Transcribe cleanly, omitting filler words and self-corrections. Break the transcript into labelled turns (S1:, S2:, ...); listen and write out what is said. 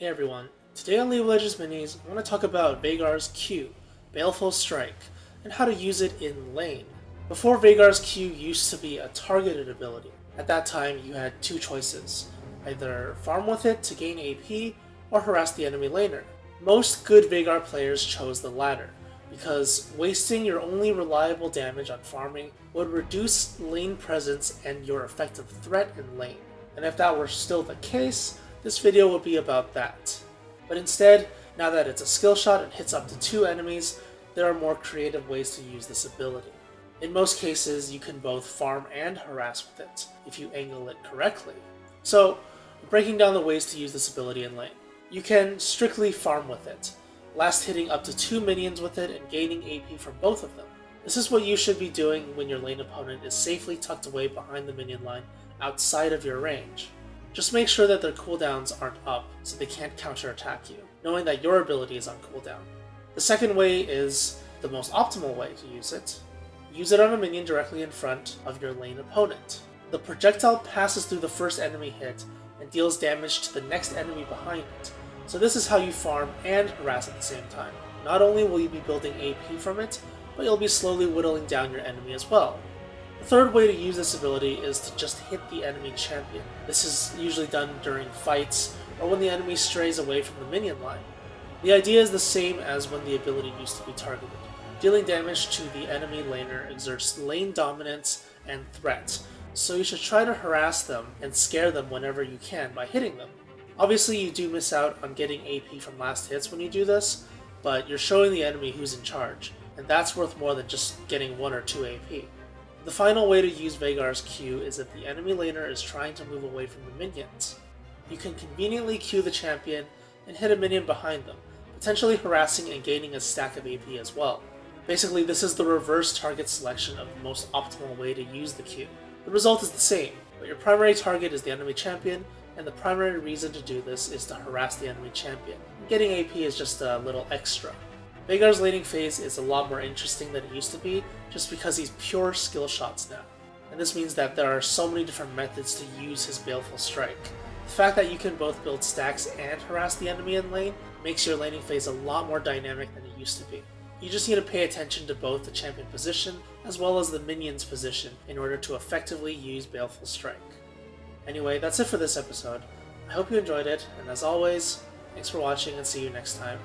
S1: Hey everyone, today on League of Legends Minis, I want to talk about Veigar's Q, Baleful Strike, and how to use it in lane. Before Veigar's Q used to be a targeted ability. At that time, you had two choices, either farm with it to gain AP, or harass the enemy laner. Most good Veigar players chose the latter, because wasting your only reliable damage on farming would reduce lane presence and your effective threat in lane. And if that were still the case, this video will be about that. But instead, now that it's a skill shot and hits up to 2 enemies, there are more creative ways to use this ability. In most cases, you can both farm and harass with it, if you angle it correctly. So, breaking down the ways to use this ability in lane. You can strictly farm with it, last hitting up to 2 minions with it and gaining AP from both of them. This is what you should be doing when your lane opponent is safely tucked away behind the minion line outside of your range. Just make sure that their cooldowns aren't up so they can't counterattack you, knowing that your ability is on cooldown. The second way is the most optimal way to use it. Use it on a minion directly in front of your lane opponent. The projectile passes through the first enemy hit and deals damage to the next enemy behind it. So this is how you farm and harass at the same time. Not only will you be building AP from it, but you'll be slowly whittling down your enemy as well. The third way to use this ability is to just hit the enemy champion. This is usually done during fights or when the enemy strays away from the minion line. The idea is the same as when the ability used to be targeted. Dealing damage to the enemy laner exerts lane dominance and threat, so you should try to harass them and scare them whenever you can by hitting them. Obviously you do miss out on getting AP from last hits when you do this, but you're showing the enemy who's in charge, and that's worth more than just getting 1 or 2 AP. The final way to use Veigar's Q is if the enemy laner is trying to move away from the minions. You can conveniently Q the champion and hit a minion behind them, potentially harassing and gaining a stack of AP as well. Basically, this is the reverse target selection of the most optimal way to use the Q. The result is the same, but your primary target is the enemy champion, and the primary reason to do this is to harass the enemy champion. Getting AP is just a little extra. Veigar's laning phase is a lot more interesting than it used to be, just because he's pure skill shots now. And this means that there are so many different methods to use his Baleful Strike. The fact that you can both build stacks and harass the enemy in lane makes your laning phase a lot more dynamic than it used to be. You just need to pay attention to both the champion position as well as the minion's position in order to effectively use Baleful Strike. Anyway, that's it for this episode. I hope you enjoyed it, and as always, thanks for watching and see you next time.